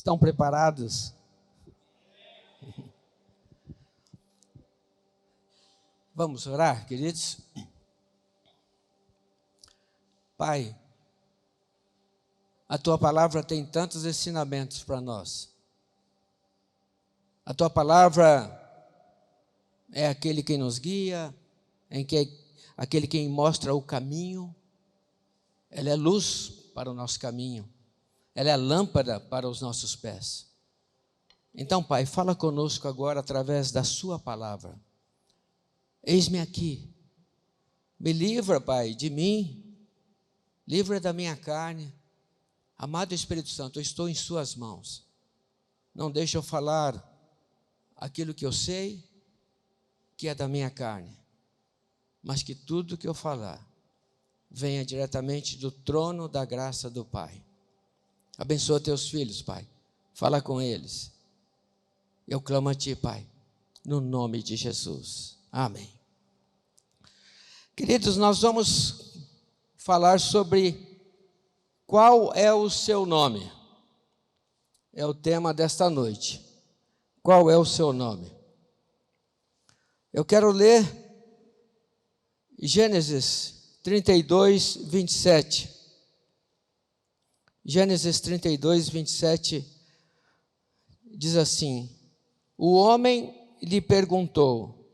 Estão preparados? Vamos orar, queridos? Pai, a Tua palavra tem tantos ensinamentos para nós. A Tua palavra é aquele que nos guia, aquele que mostra o caminho. Ela é luz para o nosso caminho. Ela é lâmpada para os nossos pés. Então, Pai, fala conosco agora através da Sua palavra. Eis-me aqui. Me livra, Pai, de mim. Livra da minha carne. Amado Espírito Santo, eu estou em Suas mãos. Não deixe eu falar aquilo que eu sei, que é da minha carne. Mas que tudo que eu falar venha diretamente do trono da graça do Pai. Abençoa teus filhos, Pai. Fala com eles. Eu clamo a Ti, Pai, no nome de Jesus. Amém. Queridos, nós vamos falar sobre qual é o seu nome. É o tema desta noite. Qual é o seu nome? Eu quero ler Gênesis 32, 27. Gênesis 32, 27 diz assim: o homem lhe perguntou: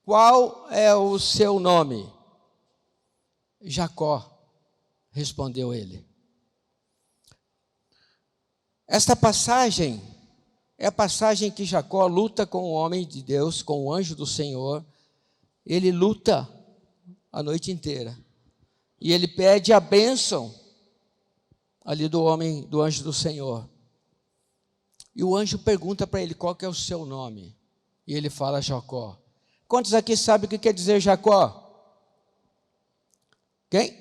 qual é o seu nome? Jacó, respondeu ele. Esta passagem é a passagem que Jacó luta com o homem de Deus, com o anjo do Senhor. Ele luta a noite inteira. E ele pede a bênção ali do homem, do anjo do Senhor. E o anjo pergunta para ele: qual que é o seu nome? E ele fala: Jacó. Quantos aqui sabem o que quer dizer Jacó? Quem?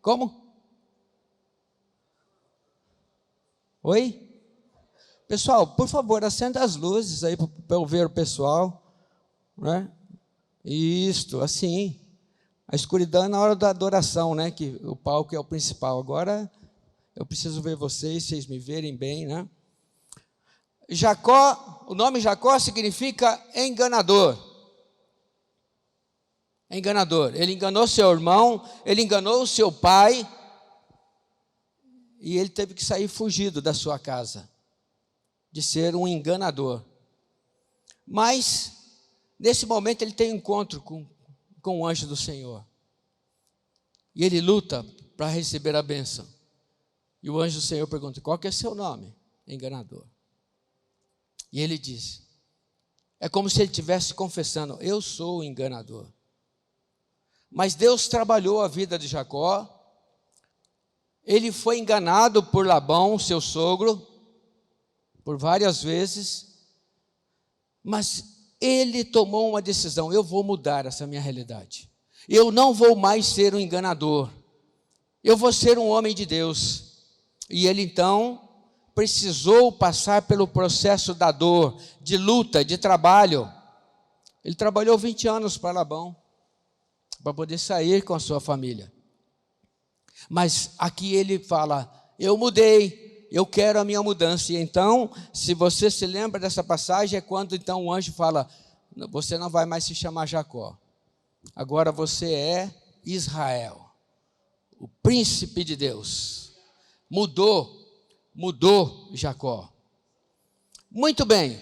Como? Oi? Pessoal, por favor, acenda as luzes aí para eu ver o pessoal, né? Isto, assim. A escuridão é na hora da adoração, né? Que o palco é o principal. Agora eu preciso ver vocês me verem bem, né? Jacó, o nome Jacó significa enganador. Enganador. Ele enganou seu irmão, ele enganou o seu pai, e ele teve que sair fugido da sua casa, de ser um enganador. Mas, nesse momento, ele tem um encontro com o anjo do Senhor. E ele luta para receber a bênção. E o anjo do Senhor pergunta: qual que é seu nome? Enganador. E ele diz, é como se ele estivesse confessando: eu sou o enganador. Mas Deus trabalhou a vida de Jacó. Ele foi enganado por Labão, seu sogro, por várias vezes. Mas ele tomou uma decisão: eu vou mudar essa minha realidade. Eu não vou mais ser um enganador. Eu vou ser um homem de Deus. E ele então precisou passar pelo processo da dor, de luta, de trabalho. Ele trabalhou 20 anos para Labão, para poder sair com a sua família. Mas aqui ele fala: eu mudei, eu quero a minha mudança. E então, se você se lembra dessa passagem, é quando então o anjo fala: você não vai mais se chamar Jacó, agora você é Israel, o príncipe de Deus. Mudou Jacó. Muito bem,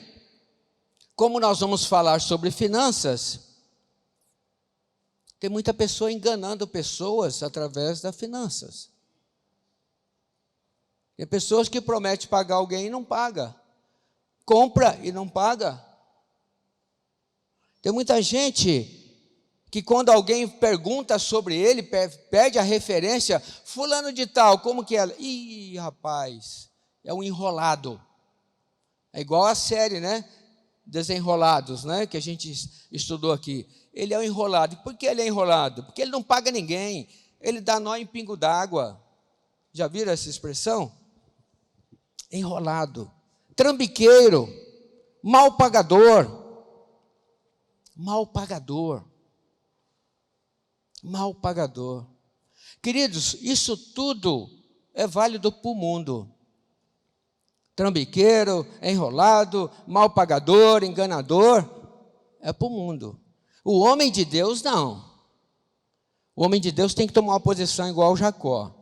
como nós vamos falar sobre finanças, tem muita pessoa enganando pessoas através das finanças. Tem pessoas que prometem pagar alguém e não paga. Compra e não paga. Tem muita gente que quando alguém pergunta sobre ele, pede a referência: fulano de tal, como que é? Ih, rapaz, é um enrolado. É igual a série, né? Desenrolados, né? Que a gente estudou aqui. Ele é um enrolado. Por que ele é enrolado? Porque ele não paga ninguém. Ele dá nó em pingo d'água. Já viram essa expressão? Enrolado. Trambiqueiro. Mal pagador. Mal pagador. Mal pagador. Queridos, isso tudo é válido para o mundo. trambiqueiro, enrolado, mal pagador, enganador, é para o mundo. O homem de Deus, não. O homem de Deus tem que tomar uma posição igual Jacó.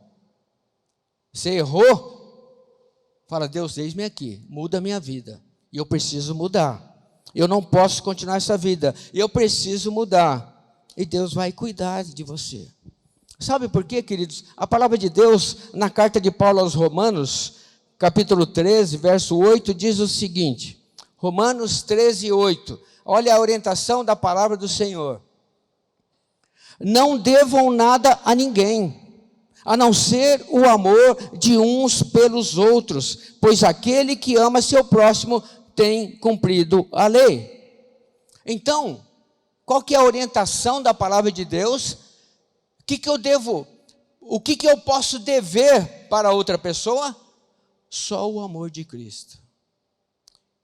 Você errou, fala, Deus, eis-me aqui, muda a minha vida. E eu preciso mudar. Eu não posso continuar essa vida. Eu preciso mudar. E Deus vai cuidar de você. Sabe por quê, queridos? A palavra de Deus, na carta de Paulo aos Romanos, capítulo 13, verso 8, diz o seguinte. Romanos 13, 8. Olha a orientação da palavra do Senhor. Não devam nada a ninguém, a não ser o amor de uns pelos outros, pois aquele que ama seu próximo tem cumprido a lei. Então, qual que é a orientação da palavra de Deus? O que eu posso dever para outra pessoa? Só o amor de Cristo.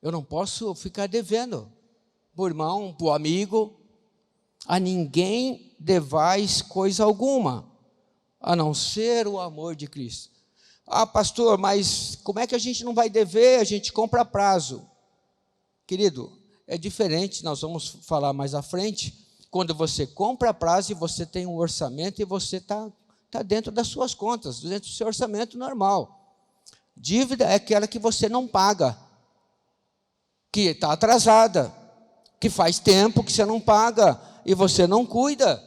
Eu não posso ficar devendo para o irmão, para o amigo, a ninguém devais coisa alguma, a não ser o amor de Cristo. Ah, pastor, mas como é que a gente não vai dever? A gente compra a prazo. Querido, é diferente, nós vamos falar mais à frente, quando você compra a prazo e você tem um orçamento e você está dentro das suas contas, dentro do seu orçamento normal. Dívida é aquela que você não paga, que está atrasada, que faz tempo que você não paga, e você não cuida,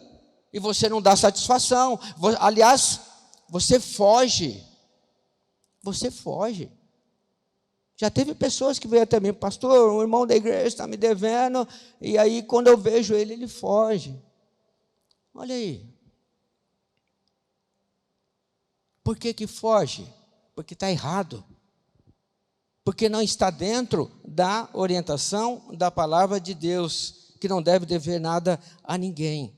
e você não dá satisfação. Aliás, você foge. Você foge. Já teve pessoas que veio até mim, pastor, um irmão da igreja está me devendo, e aí quando eu vejo ele, ele foge. Olha aí. Por que foge? Porque está errado. Porque não está dentro da orientação da palavra de Deus, que não deve dever nada a ninguém.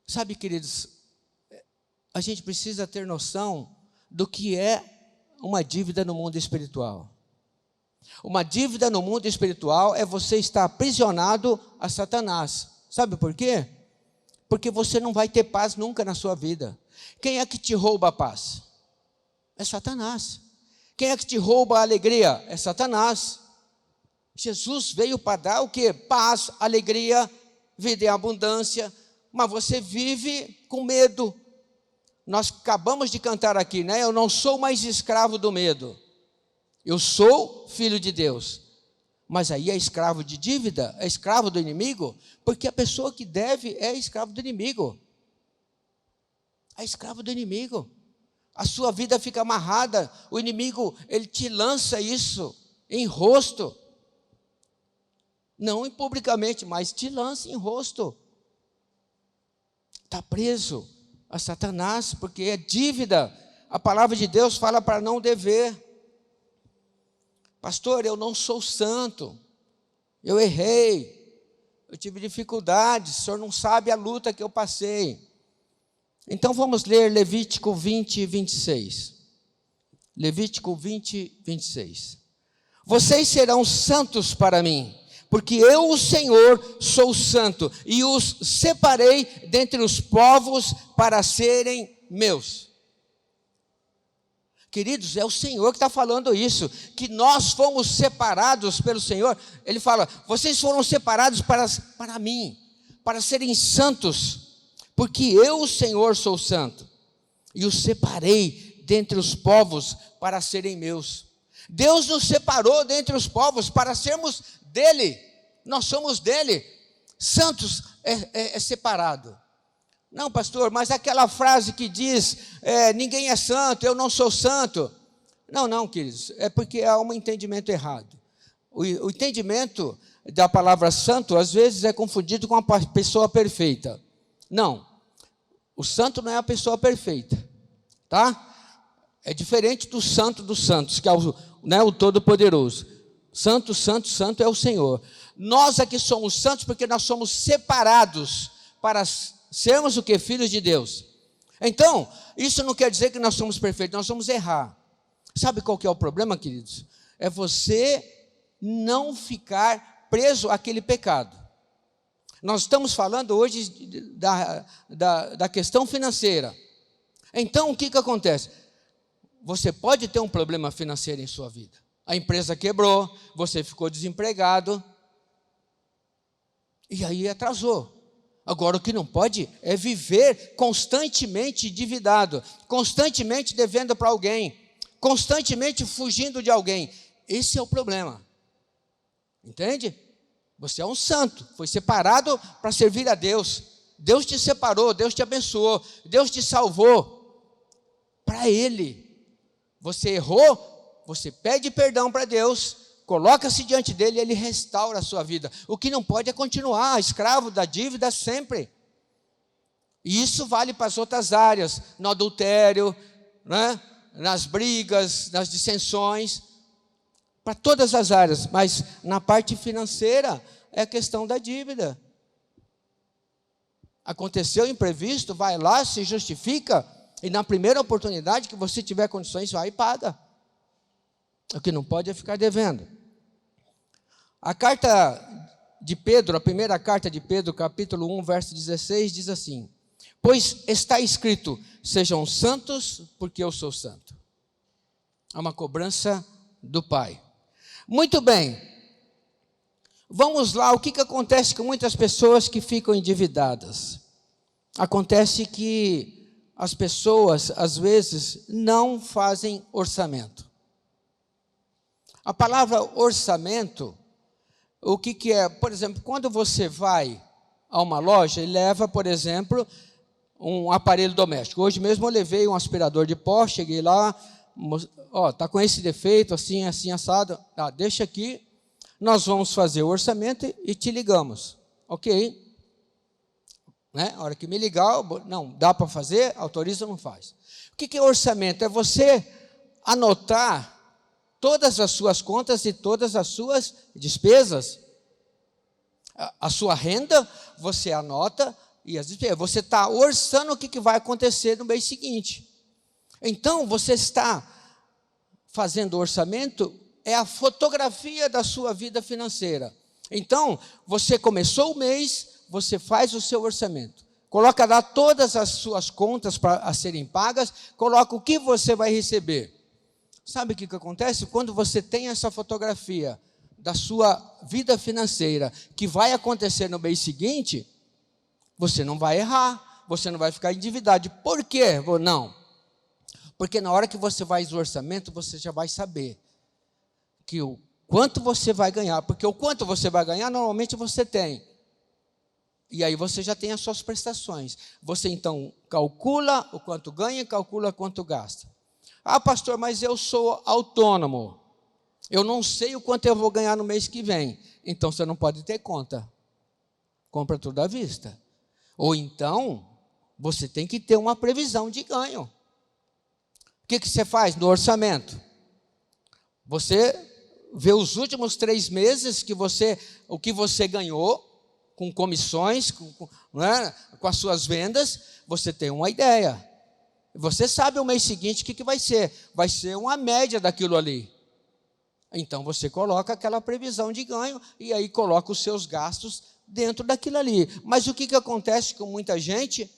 Sabe, queridos, a gente precisa ter noção do que é uma dívida no mundo espiritual. Uma dívida no mundo espiritual é você estar aprisionado a Satanás. Sabe por quê? Porque você não vai ter paz nunca na sua vida. Quem é que te rouba a paz? É Satanás. Quem é que te rouba a alegria? É Satanás. Jesus veio para dar o quê? Paz, alegria, vida em abundância, mas você vive com medo. Nós acabamos de cantar aqui, né? Eu não sou mais escravo do medo. Eu sou filho de Deus. Mas aí é escravo de dívida? É escravo do inimigo? Porque a pessoa que deve é escravo do inimigo. É escravo do inimigo. A sua vida fica amarrada. O inimigo, ele te lança isso em rosto. Não publicamente, mas te lança em rosto. Está preso a Satanás, porque é dívida. A palavra de Deus fala para não dever. Pastor, eu não sou santo. Eu errei. Eu tive dificuldades. O senhor não sabe a luta que eu passei. Então vamos ler Levítico 20, 26. Levítico 20, 26. Vocês serão santos para mim, porque eu, o Senhor, sou santo, e os separei dentre os povos para serem meus. Queridos, é o Senhor que está falando isso, que nós fomos separados pelo Senhor. Ele fala, vocês foram separados para mim, para serem santos, porque eu, o Senhor, sou santo, e os separei dentre os povos para serem meus. Deus nos separou dentre os povos para sermos dele. Nós somos dele. Santos é separado. Não, pastor, mas aquela frase que diz, ninguém é santo, eu não sou santo. Não, queridos, é porque há um entendimento errado. O entendimento da palavra santo, às vezes, é confundido com a pessoa perfeita. Não, o santo não é a pessoa perfeita, tá? É diferente do santo dos santos, que é o Todo-Poderoso. Santo, santo, santo é o Senhor. Nós aqui somos santos porque nós somos separados para sermos o que? Filhos de Deus. Então, isso não quer dizer que nós somos perfeitos, nós vamos errar. Sabe qual que é o problema, queridos? É você não ficar preso àquele pecado. Nós estamos falando hoje da questão financeira. Então, o que acontece? você pode ter um problema financeiro em sua vida. A empresa quebrou, você ficou desempregado, e aí atrasou. Agora, o que não pode é viver constantemente endividado, constantemente devendo para alguém, constantemente fugindo de alguém. Esse é o problema. Entende? Você é um santo, foi separado para servir a Deus. Deus te separou, Deus te abençoou, Deus te salvou para Ele. Você errou, você pede perdão para Deus, coloca-se diante dele e Ele restaura a sua vida. O que não pode é continuar escravo da dívida sempre. E isso vale para as outras áreas, no adultério, né? Nas brigas, nas dissensões, para todas as áreas, mas na parte financeira é a questão da dívida. Aconteceu imprevisto, vai lá, se justifica, e na primeira oportunidade que você tiver condições, vai e paga. O que não pode é ficar devendo. A carta de Pedro, a primeira carta de Pedro, capítulo 1, verso 16, diz assim: pois está escrito, sejam santos, porque eu sou santo. É uma cobrança do Pai. Muito bem, vamos lá, o que acontece com muitas pessoas que ficam endividadas? Acontece que as pessoas, às vezes, não fazem orçamento. A palavra orçamento, o que é? Por exemplo, quando você vai a uma loja e leva, por exemplo, um aparelho doméstico. Hoje mesmo eu levei um aspirador de pó, cheguei lá, está com esse defeito, assim, assim, assado. Deixa aqui, nós vamos fazer o orçamento e te ligamos. Ok? Né? A hora que me ligar, não, dá para fazer, autoriza ou não faz. O que é orçamento? É você anotar todas as suas contas e todas as suas despesas. A sua renda, você anota, e as despesas. Você está orçando o que vai acontecer no mês seguinte. Então, você está fazendo orçamento, é a fotografia da sua vida financeira. Então, você começou o mês, você faz o seu orçamento. Coloca lá todas as suas contas a serem pagas, coloca o que você vai receber. Sabe o que acontece? Quando você tem essa fotografia da sua vida financeira, que vai acontecer no mês seguinte, você não vai errar, você não vai ficar endividado. Por quê? Não. Porque na hora que você faz o orçamento, você já vai saber que o quanto você vai ganhar. Porque o quanto você vai ganhar, normalmente você tem. E aí você já tem as suas prestações. Você então calcula o quanto ganha e calcula quanto gasta. Pastor, mas eu sou autônomo. Eu não sei o quanto eu vou ganhar no mês que vem. Então você não pode ter conta. Compra tudo à vista. Ou então, você tem que ter uma previsão de ganho. O que você faz no orçamento? Você vê os últimos 3 meses o que você ganhou, com comissões, né, com as suas vendas, você tem uma ideia. Você sabe o mês seguinte o que vai ser. Vai ser uma média daquilo ali. Então, você coloca aquela previsão de ganho e aí coloca os seus gastos dentro daquilo ali. Mas o que acontece com muita gente?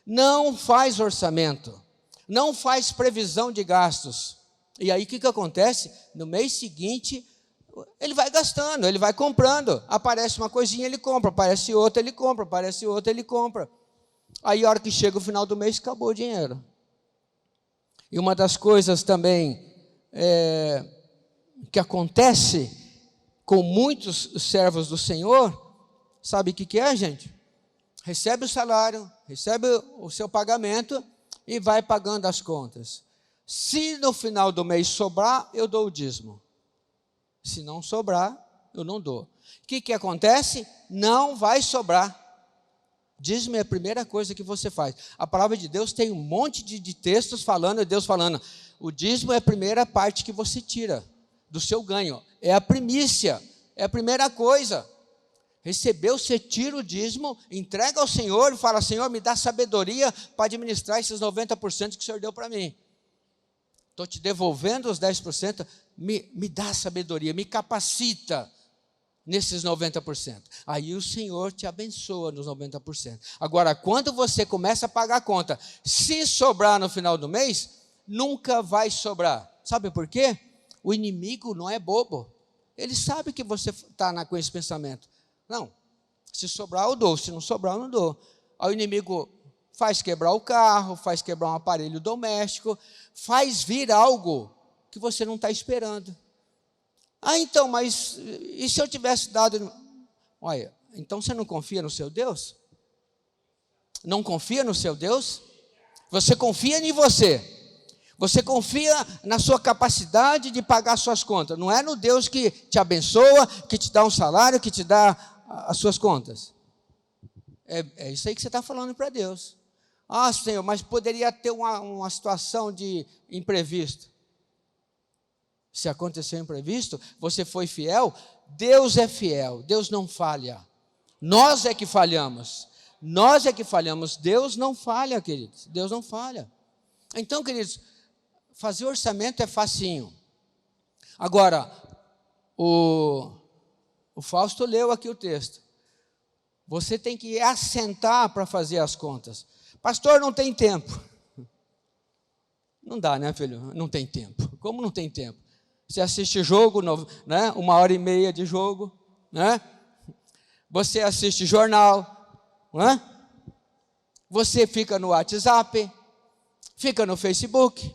Não faz orçamento, não faz previsão de gastos. E aí o que acontece? No mês seguinte, ele vai gastando, ele vai comprando. Aparece uma coisinha, ele compra, aparece outra, ele compra, aparece outra, ele compra. Aí a hora que chega o final do mês, acabou o dinheiro. E uma das coisas também que acontece com muitos servos do Senhor, sabe o que é, gente? Recebe o salário, recebe o seu pagamento e vai pagando as contas. Se no final do mês sobrar, eu dou o dízimo. Se não sobrar, eu não dou. O que acontece? Não vai sobrar. Dízimo é a primeira coisa que você faz. A palavra de Deus tem um monte de textos falando, Deus falando, o dízimo é a primeira parte que você tira do seu ganho. É a primícia, é a primeira coisa. Recebeu, você tira o dízimo, entrega ao Senhor e fala, Senhor, me dá sabedoria para administrar esses 90% que o Senhor deu para mim. Estou te devolvendo os 10%, me dá sabedoria, me capacita nesses 90%. Aí o Senhor te abençoa nos 90%. Agora, quando você começa a pagar a conta, se sobrar no final do mês, nunca vai sobrar. Sabe por quê? O inimigo não é bobo. Ele sabe que você está com esse pensamento. Não, se sobrar eu dou, se não sobrar eu não dou. Aí o inimigo faz quebrar o carro, faz quebrar um aparelho doméstico, faz vir algo que você não está esperando. Ah, então, mas e se eu tivesse dado... Olha, então você não confia no seu Deus? Não confia no seu Deus? Você confia em você. Você confia na sua capacidade de pagar suas contas. Não é no Deus que te abençoa, que te dá um salário, que te dá as suas contas. É isso aí que você está falando para Deus. Ah, Senhor, mas poderia ter uma situação de imprevisto. Se aconteceu imprevisto, você foi fiel, Deus é fiel, Deus não falha. Nós é que falhamos. Nós é que falhamos. Deus não falha, queridos. Deus não falha. Então, queridos, fazer orçamento é facinho. Agora, o Fausto leu aqui o texto. Você tem que assentar para fazer as contas. Pastor, não tem tempo. Não dá, né, filho? Não tem tempo. Como não tem tempo? Você assiste jogo, né? 1h30 de jogo, né? Você assiste jornal, né? Você fica no WhatsApp, fica no Facebook,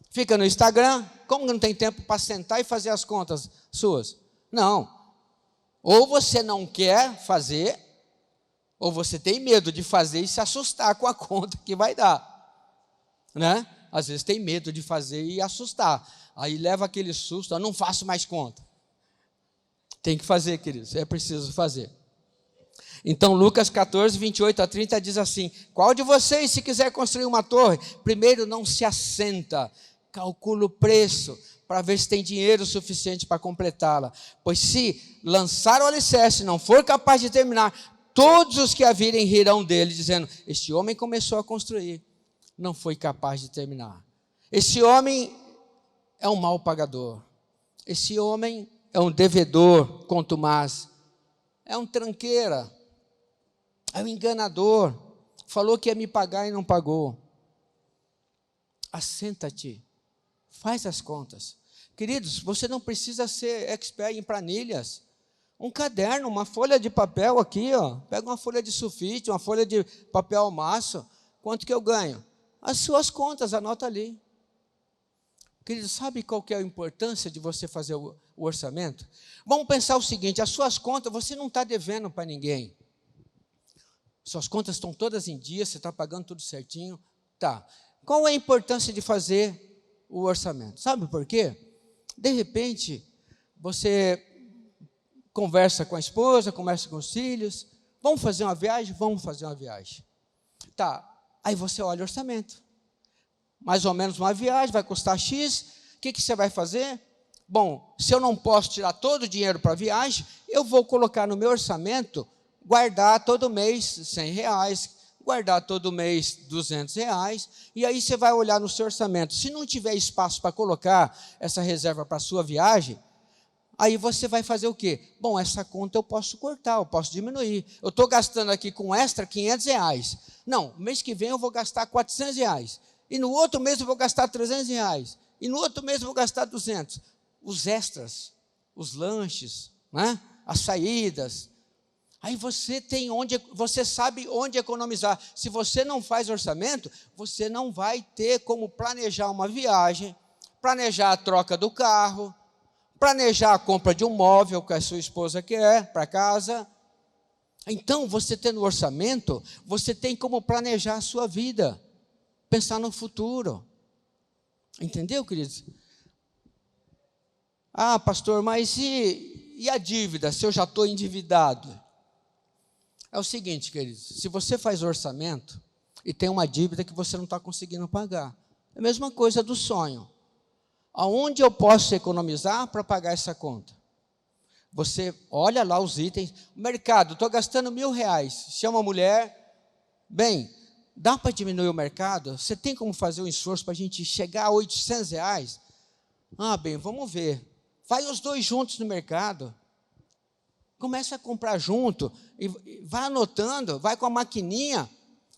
fica no Instagram. Como não tem tempo para sentar e fazer as contas suas? Não. Ou você não quer fazer, ou você tem medo de fazer e se assustar com a conta que vai dar, né? Às vezes tem medo de fazer e assustar. Aí leva aquele susto, eu não faço mais conta. Tem que fazer, queridos, é preciso fazer. Então, Lucas 14, 28-30 diz assim: qual de vocês, se quiser construir uma torre, primeiro não se assenta, calcula o preço, para ver se tem dinheiro suficiente para completá-la. Pois se lançar o alicerce e não for capaz de terminar, todos os que a virem rirão dele, dizendo: este homem começou a construir, não foi capaz de terminar. Esse homem é um mau pagador. Esse homem é um devedor contumaz. É um tranqueira. É um enganador. Falou que ia me pagar e não pagou. Assenta-te. Faz as contas. Queridos, você não precisa ser expert em planilhas. Um caderno, uma folha de papel aqui, ó. Pega uma folha de sulfite, uma folha de papel almaço. Quanto que eu ganho? As suas contas, anota ali. Queridos, sabe qual que é a importância de você fazer o orçamento? Vamos pensar o seguinte: as suas contas, você não está devendo para ninguém. Suas contas estão todas em dia, você está pagando tudo certinho. Tá. Qual é a importância de fazer o orçamento? Sabe por quê? De repente, você conversa com a esposa, conversa com os filhos. Vamos fazer uma viagem? Vamos fazer uma viagem. Tá. Aí você olha o orçamento. Mais ou menos uma viagem, vai custar X. O que você vai fazer? Bom, se eu não posso tirar todo o dinheiro para a viagem, eu vou colocar no meu orçamento, guardar todo mês R$100, guardar todo mês R$200, e aí você vai olhar no seu orçamento. Se não tiver espaço para colocar essa reserva para a sua viagem, aí você vai fazer o quê? Bom, essa conta eu posso cortar, eu posso diminuir. Eu estou gastando aqui com extra R$500. Não, mês que vem eu vou gastar R$400. E no outro mês eu vou gastar R$300. E no outro mês eu vou gastar 200. Os extras, os lanches, né? As saídas. Aí você sabe onde economizar. Se você não faz orçamento, você não vai ter como planejar uma viagem, planejar a troca do carro, planejar a compra de um móvel que a sua esposa quer para casa. Então, você tendo orçamento, você tem como planejar a sua vida. Pensar no futuro. Entendeu, queridos? Ah, pastor, mas e a dívida, se eu já estou endividado? É o seguinte, queridos, se você faz orçamento e tem uma dívida que você não está conseguindo pagar, é a mesma coisa do sonho. Aonde eu posso economizar para pagar essa conta? Você olha lá os itens, mercado, estou gastando R$1.000, chama a mulher, bem, dá para diminuir o mercado? Você tem como fazer um esforço para a gente chegar a R$800? Ah, bem, vamos ver. Vai os dois juntos no mercado. Começa a comprar junto. E vai anotando, vai com a maquininha.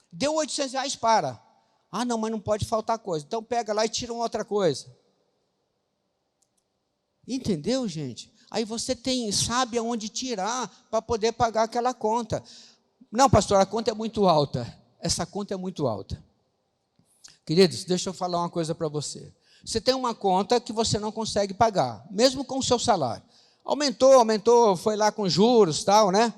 Deu R$800, para. Ah, não, mas não pode faltar coisa. Então pega lá e tira uma outra coisa. Entendeu, gente? Aí você sabe aonde tirar para poder pagar aquela conta. Não, pastor, a conta é muito alta. Essa conta é muito alta. Queridos, deixa eu falar uma coisa para você. Você tem uma conta que você não consegue pagar, mesmo com o seu salário. Aumentou, foi lá com juros, tal, né?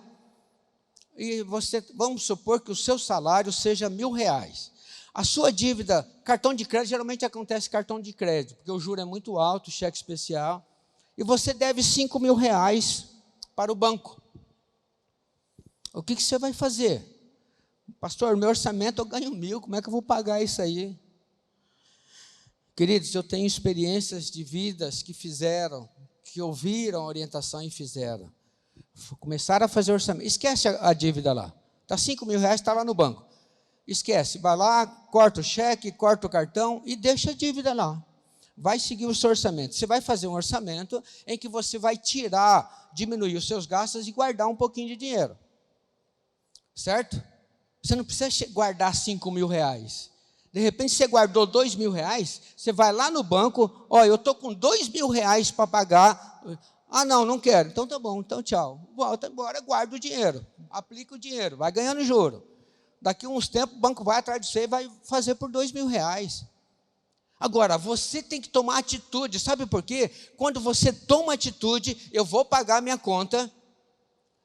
E vamos supor que o seu salário seja R$1.000. A sua dívida, cartão de crédito, geralmente acontece cartão de crédito, porque o juro é muito alto, cheque especial, e você deve R$5.000 para o banco. O que você vai fazer? Pastor, meu orçamento eu ganho 1.000, como é que eu vou pagar isso aí? Queridos, eu tenho experiências de vidas que ouviram a orientação e fizeram. Começaram a fazer orçamento. Esquece a dívida lá. Está R$5.000, está lá no banco. Esquece, vai lá, corta o cheque, corta o cartão e deixa a dívida lá. Vai seguir o seu orçamento. Você vai fazer um orçamento em que você vai diminuir os seus gastos e guardar um pouquinho de dinheiro. Certo? Você não precisa guardar R$5.000. De repente você guardou R$2.000, você vai lá no banco, eu estou com R$2.000 para pagar. Ah, não quero. Então tá bom, então tchau. Volta embora, guarda o dinheiro, aplica o dinheiro, vai ganhando juro. Daqui a uns tempos o banco vai atrás de você e vai fazer por R$2.000. Agora, você tem que tomar atitude, sabe por quê? Quando você toma atitude, eu vou pagar a minha conta,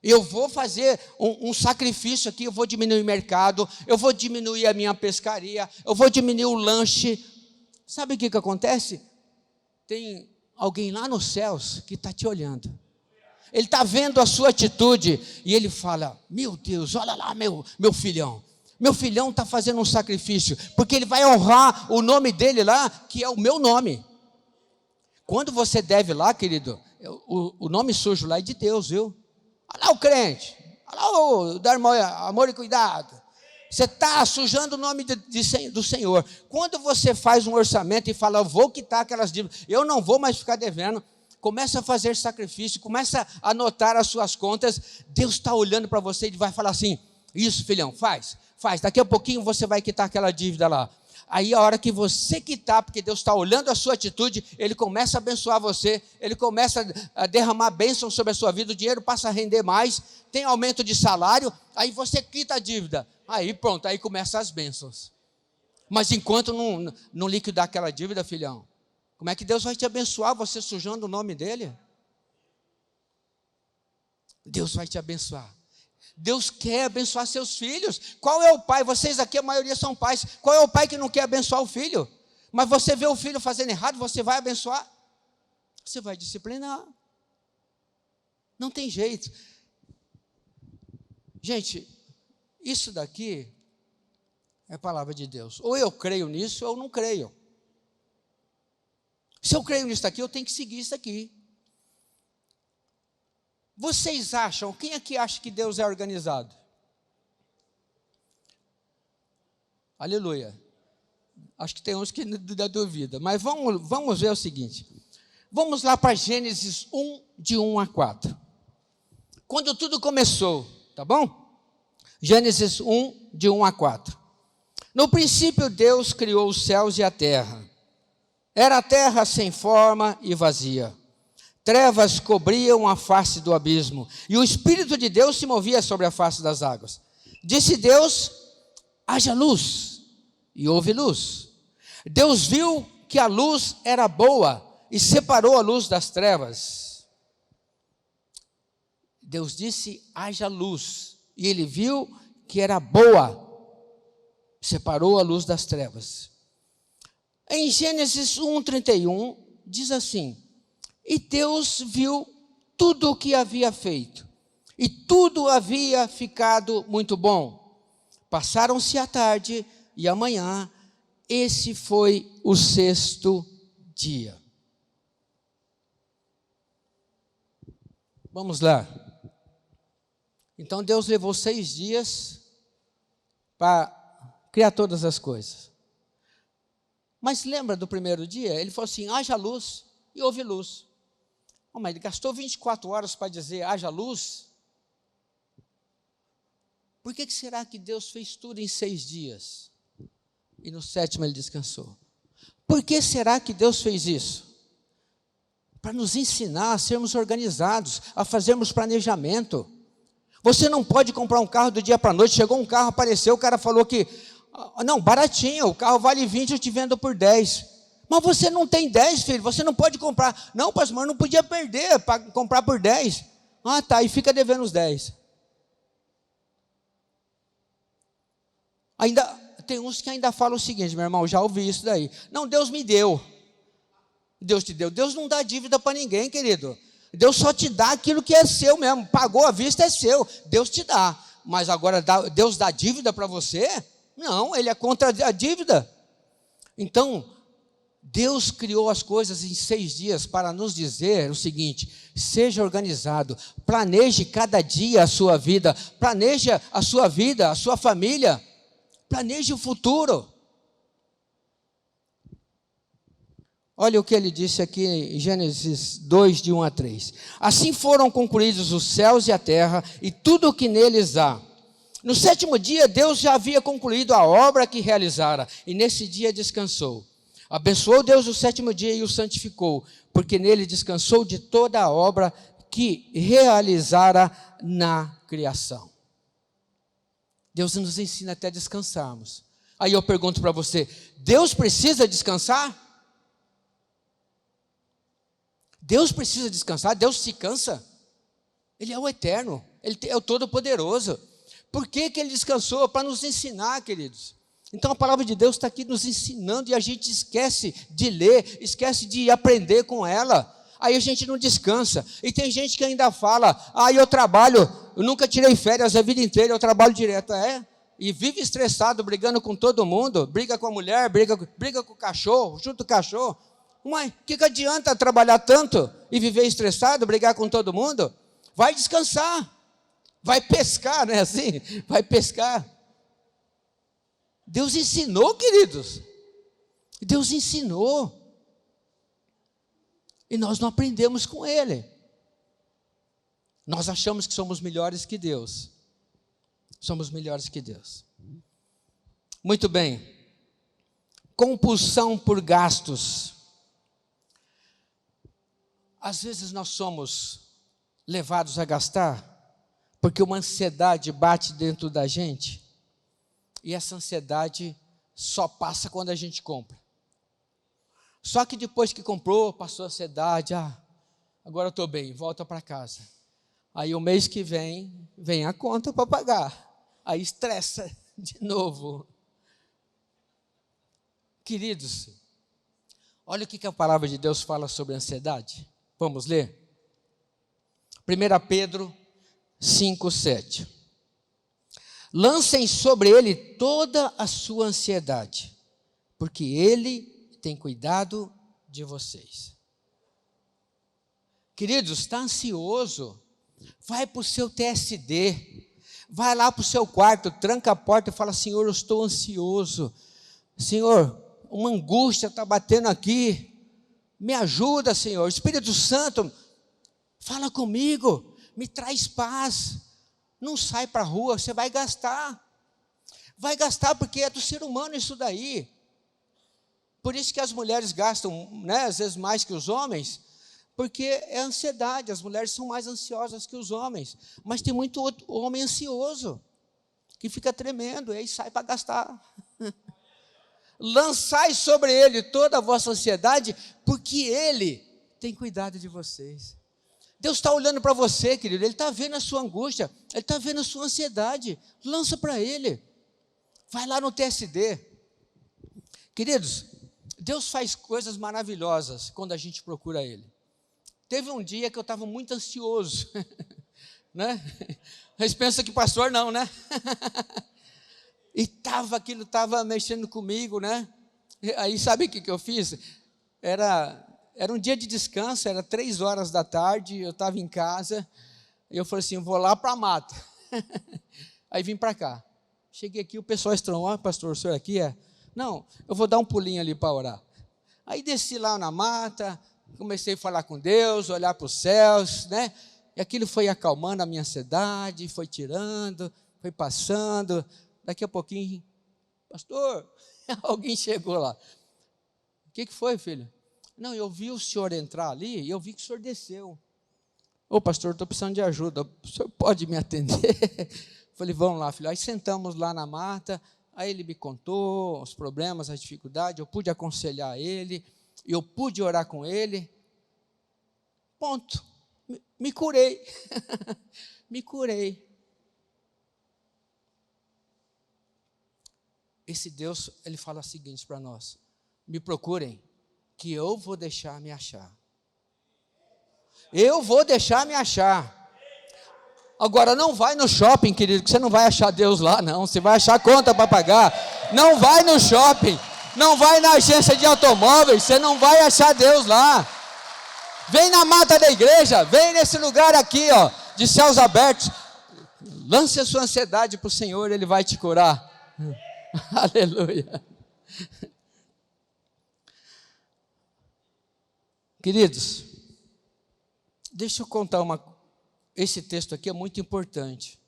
eu vou fazer um sacrifício aqui, eu vou diminuir o mercado, eu vou diminuir a minha pescaria, eu vou diminuir o lanche. Sabe o que acontece? Tem alguém lá nos céus que está te olhando. Ele está vendo a sua atitude e ele fala, meu Deus, olha lá meu filhão. Meu filhão está fazendo um sacrifício, porque ele vai honrar o nome dele lá, que é o meu nome. Quando você deve lá, querido, o nome sujo lá é de Deus, viu? Olha lá o crente, olha lá o dar amor e cuidado. Você está sujando o nome do Senhor. Quando você faz um orçamento e fala, eu vou quitar aquelas dívidas, eu não vou mais ficar devendo, começa a fazer sacrifício, começa a anotar as suas contas, Deus está olhando para você e vai falar assim, isso filhão, faz, daqui a pouquinho você vai quitar aquela dívida lá. Aí a hora que você quitar, porque Deus está olhando a sua atitude, Ele começa a abençoar você, Ele começa a derramar bênção sobre a sua vida, o dinheiro passa a render mais, tem aumento de salário, aí você quita a dívida, aí pronto, aí começam as bênçãos. Mas enquanto não liquidar aquela dívida, filhão, como é que Deus vai te abençoar, você sujando o nome dEle? Deus vai te abençoar. Deus quer abençoar seus filhos. Qual é o pai? Vocês aqui, a maioria são pais. Qual é o pai que não quer abençoar o filho? Mas você vê o filho fazendo errado, você vai abençoar? Você vai disciplinar. Não tem jeito. Gente, isso daqui é a palavra de Deus. Ou eu creio nisso, ou eu não creio. Se eu creio nisso daqui, eu tenho que seguir isso aqui. Vocês acham, quem aqui acha que Deus é organizado? Aleluia. Acho que tem uns que dá dúvida, mas vamos ver o seguinte. Vamos lá para Gênesis 1, de 1 a 4. Quando tudo começou, tá bom? Gênesis 1, de 1 a 4. No princípio Deus criou os céus e a terra. Era a terra sem forma e vazia. Trevas cobriam a face do abismo, e o Espírito de Deus se movia sobre a face das águas. Disse Deus, haja luz, e houve luz. Deus viu que a luz era boa, e separou a luz das trevas. Deus disse, haja luz, e ele viu que era boa, separou a luz das trevas. Em Gênesis 1:31, diz assim, e Deus viu tudo o que havia feito, e tudo havia ficado muito bom. Passaram-se a tarde e a manhã, esse foi o 6º dia. Vamos lá. Então Deus levou 6 dias para criar todas as coisas. Mas lembra do primeiro dia? Ele falou assim, haja luz, e houve luz. Mas ele gastou 24 horas para dizer, haja luz? Por que será que Deus fez tudo em 6 dias? e no sétimo ele descansou. Por que será que Deus fez isso? Para nos ensinar a sermos organizados, a fazermos planejamento. Você não pode comprar um carro do dia para a noite. Chegou um carro, apareceu, o cara falou que, não, baratinho, o carro vale 20, eu te vendo por 10. Mas você não tem 10, filho, você não pode comprar. Não, pastor, mas não podia perder para comprar por 10. Ah, tá, e fica devendo os 10. Ainda tem uns que ainda falam o seguinte, meu irmão, já ouvi isso daí. Não, Deus me deu. Deus te deu. Deus não dá dívida para ninguém, querido. Deus só te dá aquilo que é seu mesmo. Pagou à vista, é seu. Deus te dá. Mas agora, Deus dá dívida para você? Não, Ele é contra a dívida. Então, Deus criou as coisas em 6 dias para nos dizer o seguinte: seja organizado, planeje cada dia a sua vida, planeje a sua vida, a sua família, planeje o futuro. Olha o que ele disse aqui em Gênesis 2, de 1 a 3. Assim foram concluídos os céus e a terra e tudo o que neles há. No 7º dia, Deus já havia concluído a obra que realizara, e nesse dia descansou. Abençoou Deus o 7º dia e o santificou, porque nele descansou de toda a obra que realizara na criação. Deus nos ensina até descansarmos. Aí eu pergunto para você, Deus precisa descansar? Deus precisa descansar? Deus se cansa? Ele é o eterno, Ele é o todo-poderoso. Por que Ele descansou? Para nos ensinar, queridos. Então a palavra de Deus está aqui nos ensinando e a gente esquece de ler, esquece de aprender com ela. Aí a gente não descansa. E tem gente que ainda fala, eu trabalho, eu nunca tirei férias a vida inteira, eu trabalho direto. E vive estressado, brigando com todo mundo, briga com a mulher, briga com o cachorro, chuta o cachorro. Mas o que adianta trabalhar tanto e viver estressado, brigar com todo mundo? Vai descansar, vai pescar, não é assim? Vai pescar. Deus ensinou, queridos. Deus ensinou. E nós não aprendemos com Ele. Nós achamos que somos melhores que Deus. Somos melhores que Deus. Muito bem. Compulsão por gastos. Às vezes nós somos levados a gastar porque uma ansiedade bate dentro da gente e essa ansiedade só passa quando a gente compra. Só que depois que comprou, passou a ansiedade, agora eu estou bem, volta para casa. Aí o mês que vem a conta para pagar. Aí estressa de novo. Queridos, olha o que a palavra de Deus fala sobre ansiedade. Vamos ler? 1 Pedro 5, 7. Lancem sobre ele toda a sua ansiedade, porque ele tem cuidado de vocês. Queridos, está ansioso? Vai para o seu TSD, vai lá para o seu quarto, tranca a porta e fala: Senhor, eu estou ansioso. Senhor, uma angústia está batendo aqui. Me ajuda, Senhor. Espírito Santo, fala comigo, me traz paz. Não sai para a rua, você vai gastar. Vai gastar porque é do ser humano isso daí. Por isso que as mulheres gastam, às vezes mais que os homens, porque é ansiedade. As mulheres são mais ansiosas que os homens. Mas tem muito outro homem ansioso, que fica tremendo, e aí sai para gastar. Lançai sobre ele toda a vossa ansiedade, porque ele tem cuidado de vocês. Deus está olhando para você, querido, Ele está vendo a sua angústia, Ele está vendo a sua ansiedade. Lança para Ele. Vai lá no TSD. Queridos, Deus faz coisas maravilhosas quando a gente procura Ele. Teve um dia que eu estava muito ansioso, né? Vocês pensam que pastor não, né? E aquilo estava mexendo comigo, né? Aí sabe o que eu fiz? Era um dia de descanso, era 3 horas da tarde, eu estava em casa, e eu falei assim, vou lá para a mata. Aí vim para cá. Cheguei aqui, o pessoal estranhou: pastor, o senhor aqui é? Não, eu vou dar um pulinho ali para orar. Aí desci lá na mata, comecei a falar com Deus, olhar para os céus, né? E aquilo foi acalmando a minha ansiedade, foi tirando, foi passando. Daqui a pouquinho, pastor, Alguém chegou lá. O que foi, filho? Não, eu vi o senhor entrar ali e eu vi que o senhor desceu. Ô, pastor, estou precisando de ajuda. O senhor pode me atender? Falei, vamos lá, filho. Aí sentamos lá na mata. Aí ele me contou os problemas, as dificuldades. Eu pude aconselhar ele. Eu pude orar com ele. Ponto. Me curei. Me curei. Esse Deus, ele fala o seguinte para nós: me procurem, que eu vou deixar me achar. Eu vou deixar me achar. Agora, não vai no shopping, querido, que você não vai achar Deus lá, não. Você vai achar conta para pagar. Não vai no shopping. Não vai na agência de automóveis. Você não vai achar Deus lá. Vem na mata da igreja. Vem nesse lugar aqui, ó, de céus abertos. Lance a sua ansiedade para o Senhor, Ele vai te curar. Aleluia. Queridos, deixa eu contar esse texto aqui é muito importante.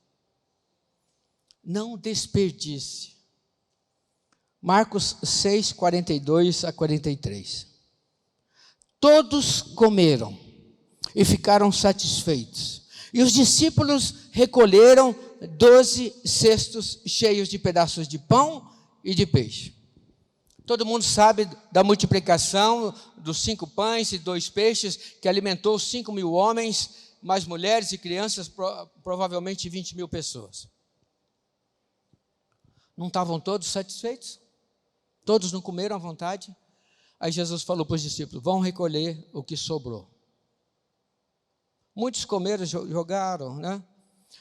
Não desperdice. Marcos 6, 42 a 43. Todos comeram e ficaram satisfeitos. E os discípulos recolheram 12 cestos cheios de pedaços de pão e de peixe. Todo mundo sabe da multiplicação dos 5 pães e 2 peixes, que alimentou 5.000 homens, mais mulheres e crianças, provavelmente 20.000 pessoas. Não estavam todos satisfeitos? Todos não comeram à vontade? Aí Jesus falou para os discípulos, vão recolher o que sobrou. Muitos comeram, jogaram, né?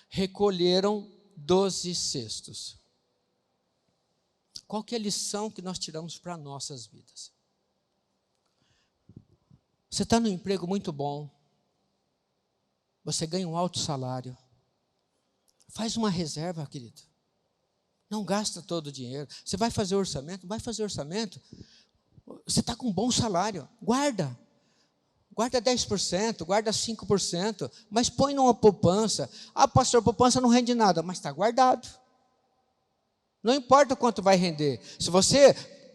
Recolheram 12 cestos. Qual que é a lição que nós tiramos para nossas vidas? Você está num emprego muito bom, você ganha um alto salário, faz uma reserva, querido. Não gasta todo o dinheiro. Você vai fazer orçamento? Vai fazer orçamento. Você está com um bom salário, guarda 10%, guarda 5%, mas põe numa poupança. Ah, pastor, poupança não rende nada, mas está guardado. Não importa quanto vai render. Se você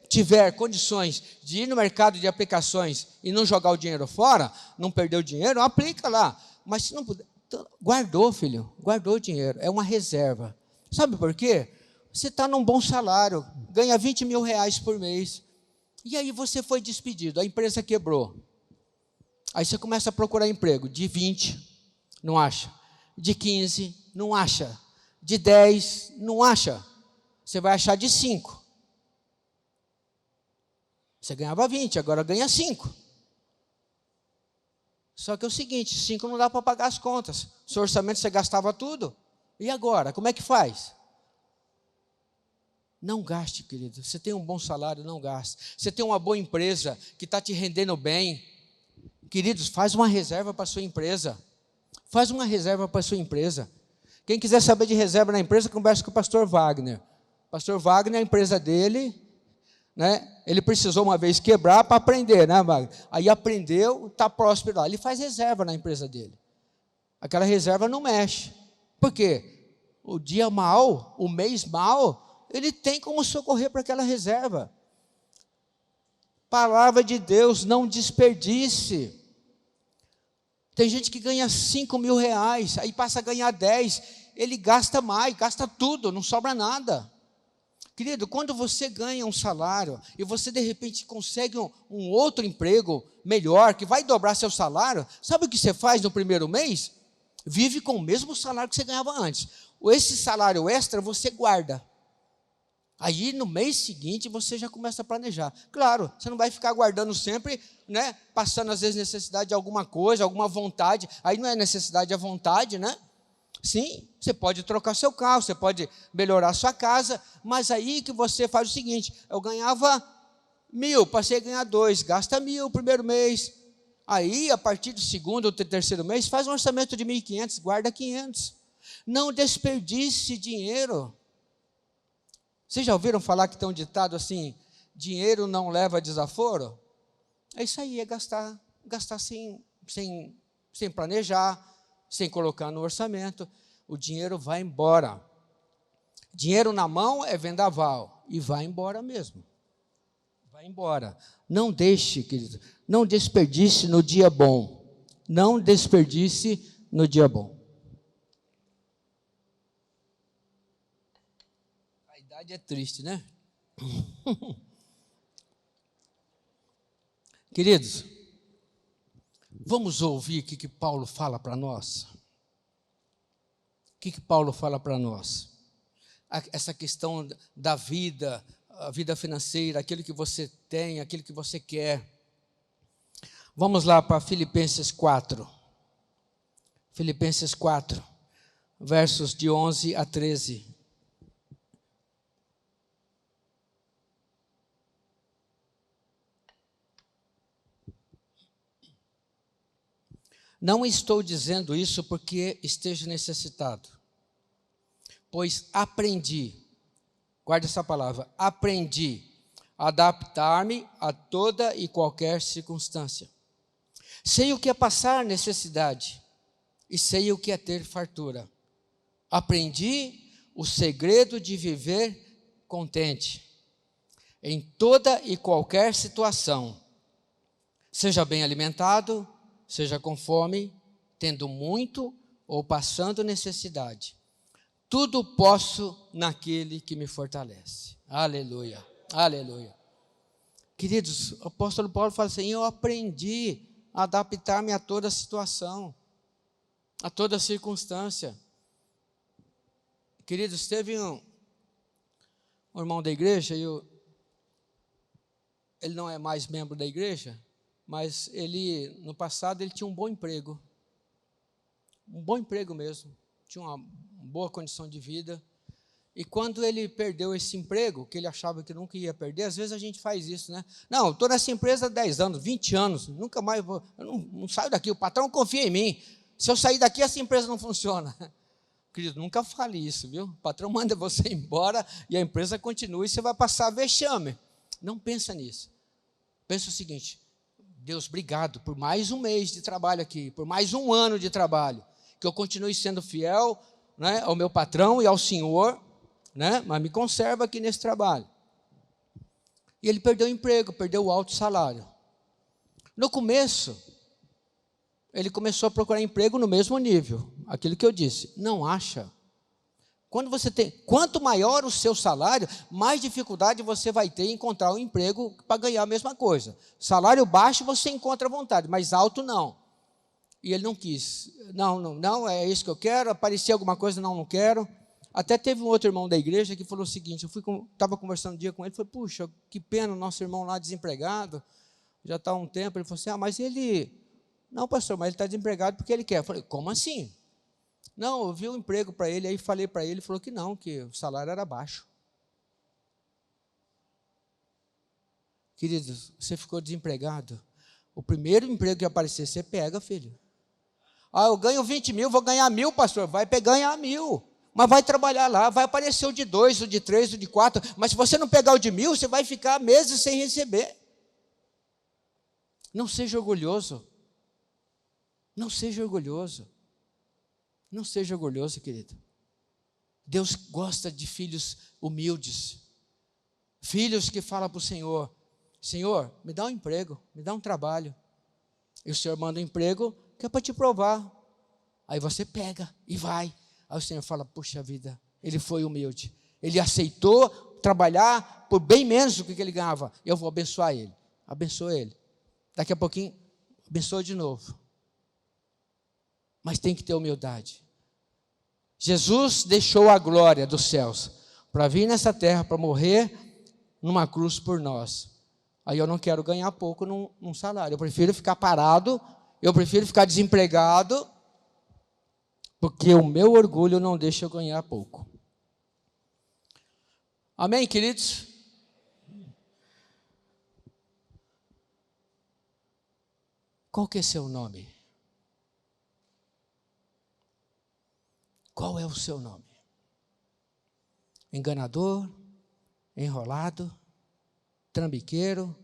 tiver condições de ir no mercado de aplicações e não jogar o dinheiro fora, não perder o dinheiro, aplica lá. Mas se não puder, guardou, filho, guardou o dinheiro, é uma reserva. Sabe por quê? Você está num bom salário, ganha 20.000 reais por mês, e aí você foi despedido, a empresa quebrou. Aí você começa a procurar emprego, de 20, não acha. De 15, não acha. De 10, não acha. Você vai achar de 5. Você ganhava 20, agora ganha 5. Só que é o seguinte, 5 não dá para pagar as contas. Seu orçamento você gastava tudo. E agora, como é que faz? Não gaste, querido. Você tem um bom salário, não gaste. Você tem uma boa empresa que está te rendendo bem. Queridos, faz uma reserva para a sua empresa. Faz uma reserva para a sua empresa. Quem quiser saber de reserva na empresa, conversa com o pastor Wagner. O pastor Wagner, a empresa dele, né? Ele precisou uma vez quebrar para aprender, né, Wagner? Aí aprendeu, está próspero lá. Ele faz reserva na empresa dele. Aquela reserva não mexe. Por quê? O dia mal, o mês mal, ele tem como socorrer para aquela reserva. Palavra de Deus, não desperdice. Tem gente que ganha 5.000 reais, aí passa a ganhar 10, ele gasta mais, gasta tudo, não sobra nada. Querido, quando você ganha um salário e você de repente consegue um outro emprego melhor, que vai dobrar seu salário, sabe o que você faz no primeiro mês? Vive com o mesmo salário que você ganhava antes. Esse salário extra você guarda. Aí no mês seguinte você já começa a planejar. Claro, você não vai ficar guardando sempre, né? Passando às vezes necessidade de alguma coisa, alguma vontade. Aí não é necessidade, é vontade, né? Sim, você pode trocar seu carro, você pode melhorar sua casa, mas aí que você faz o seguinte: eu ganhava 1.000, passei a ganhar 2, gasta 1.000 o primeiro mês. Aí, a partir do segundo ou terceiro mês, faz um orçamento de 1.500, guarda 500. Não desperdice dinheiro. Vocês já ouviram falar que tem um ditado assim, dinheiro não leva desaforo? É isso aí, é gastar sem planejar, sem colocar no orçamento. O dinheiro vai embora. Dinheiro na mão é vendaval e vai embora mesmo. vai embora. Não deixe, querido, não desperdice no dia bom. Não desperdice no dia bom. A idade é triste, né? Queridos, vamos ouvir o que Paulo fala para nós. O que Paulo fala para nós? Essa questão da vida, a vida financeira, aquilo que você tem, aquilo que você quer. Vamos lá para Filipenses 4. Filipenses 4, versos de 11 a 13. Não estou dizendo isso porque esteja necessitado, pois aprendi, guarde essa palavra, aprendi a adaptar-me a toda e qualquer circunstância. Sei o que é passar necessidade e sei o que é ter fartura. Aprendi o segredo de viver contente em toda e qualquer situação, seja bem alimentado, seja com fome, tendo muito ou passando necessidade. Tudo posso naquele que me fortalece. Aleluia, aleluia. Queridos, o apóstolo Paulo fala assim, eu aprendi a adaptar-me a toda situação, a toda circunstância. Queridos, teve um irmão da igreja, ele não é mais membro da igreja, mas ele, no passado, ele tinha um bom emprego mesmo, tinha uma boa condição de vida, e quando ele perdeu esse emprego, que ele achava que nunca ia perder, às vezes a gente faz isso, né? Não, estou nessa empresa há 10 anos, 20 anos, nunca mais vou, eu não saio daqui, o patrão confia em mim, se eu sair daqui, essa empresa não funciona. Querido, nunca fale isso, viu? O patrão manda você embora e a empresa continua e você vai passar vexame. Não pensa nisso. Pensa o seguinte, Deus, obrigado por mais um mês de trabalho aqui, por mais um ano de trabalho, que eu continue sendo fiel, né, ao meu patrão e ao Senhor, né, mas me conserva aqui nesse trabalho. E ele perdeu o emprego, perdeu o alto salário. No começo, ele começou a procurar emprego no mesmo nível, aquilo que eu disse, não acha. Quanto maior o seu salário, mais dificuldade você vai ter em encontrar um emprego para ganhar a mesma coisa. Salário baixo você encontra à vontade, mas alto não. E ele não quis. Não, é isso que eu quero, aparecer alguma coisa, não quero. Até teve um outro irmão da igreja que falou o seguinte, eu estava conversando um dia com ele, falei, puxa, que pena, o nosso irmão lá desempregado, já está há um tempo. Ele falou assim, mas ele... Não, pastor, mas ele está desempregado porque ele quer. Eu falei, como assim? Não, eu vi um emprego para ele, aí falei para ele, ele falou que não, que o salário era baixo. Queridos, você ficou desempregado, o primeiro emprego que aparecer, você pega, filho. Eu ganho 20 mil, vou ganhar 1.000, pastor, vai ganhar 1.000, mas vai trabalhar lá, vai aparecer o de 2, o de 3, o de 4, mas se você não pegar o de 1.000, você vai ficar meses sem receber. Não seja orgulhoso. Não seja orgulhoso. Não seja orgulhoso, querido. Deus gosta de filhos humildes. Filhos que falam para o Senhor, Senhor, me dá um emprego, me dá um trabalho. E o Senhor manda um emprego que é para te provar. Aí você pega e vai. Aí o Senhor fala, puxa vida, ele foi humilde. Ele aceitou trabalhar por bem menos do que ele ganhava. Eu vou abençoar ele. Abençoa ele. Daqui a pouquinho, abençoa de novo. Mas tem que ter humildade. Jesus deixou a glória dos céus para vir nessa terra, para morrer numa cruz por nós. Aí eu não quero ganhar pouco num salário. Eu prefiro ficar parado, eu prefiro ficar desempregado, porque o meu orgulho não deixa eu ganhar pouco. Amém, queridos? Qual que é seu nome? Qual é o seu nome? Enganador, enrolado, trambiqueiro,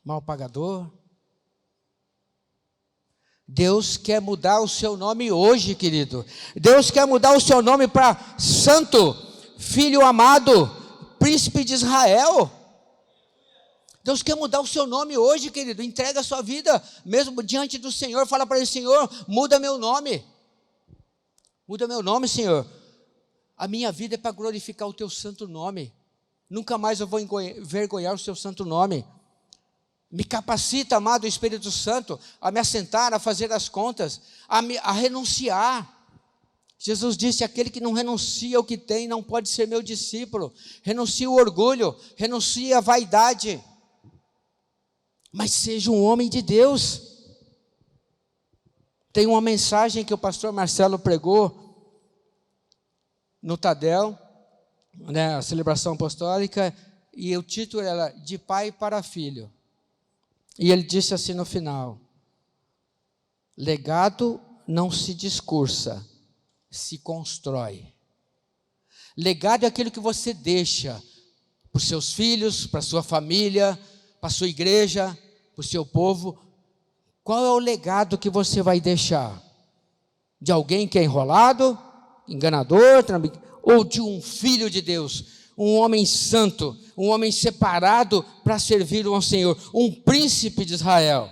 mal pagador? Deus quer mudar o seu nome hoje, querido. Deus quer mudar o seu nome para Santo, Filho amado, Príncipe de Israel. Deus quer mudar o seu nome hoje, querido. Entrega a sua vida mesmo diante do Senhor. Fala para ele: Senhor, muda meu nome. Muda meu nome, Senhor. A minha vida é para glorificar o teu santo nome. Nunca mais eu vou envergonhar o seu santo nome. Me capacita, amado Espírito Santo, a me assentar, a fazer as contas, a renunciar. Jesus disse: aquele que não renuncia ao que tem não pode ser meu discípulo. Renuncia o orgulho, renuncia a vaidade, mas seja um homem de Deus. Tem uma mensagem que o pastor Marcelo pregou no Tadel, né, a celebração apostólica, e o título era De Pai para Filho. E ele disse assim no final: legado não se discursa, se constrói. Legado é aquilo que você deixa para os seus filhos, para a sua família, para a sua igreja, para o seu povo. Qual é o legado que você vai deixar? De alguém que é enrolado, enganador, ou de um filho de Deus, um homem santo, um homem separado para servir ao Senhor, um príncipe de Israel?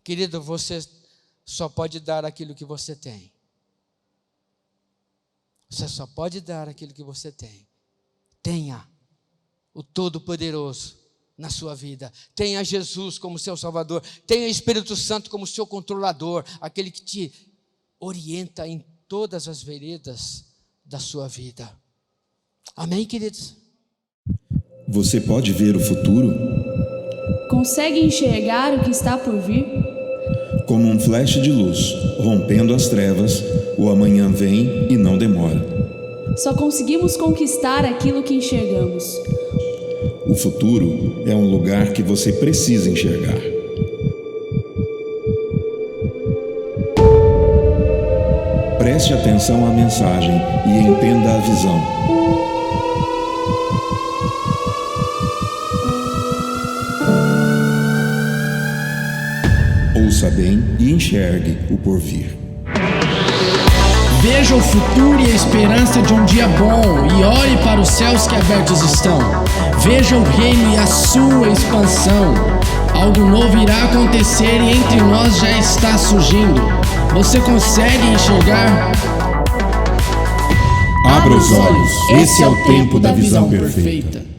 Querido, você só pode dar aquilo que você tem. Você só pode dar aquilo que você tem. Tenha o Todo-Poderoso na sua vida. Tenha Jesus como seu Salvador. Tenha o Espírito Santo como seu controlador, aquele que te orienta em todas as veredas da sua vida. Amém, queridos? Você pode ver o futuro? Consegue enxergar o que está por vir? Como um flash de luz, rompendo as trevas, o amanhã vem e não demora. Só conseguimos conquistar aquilo que enxergamos. O futuro é um lugar que você precisa enxergar. Preste atenção à mensagem e entenda a visão. Ouça bem e enxergue o porvir. Veja o futuro e a esperança de um dia bom e olhe para os céus que abertos estão. Veja o reino e a sua expansão. Algo novo irá acontecer e entre nós já está surgindo. Você consegue enxergar? Abra os olhos, esse é o tempo da visão perfeita.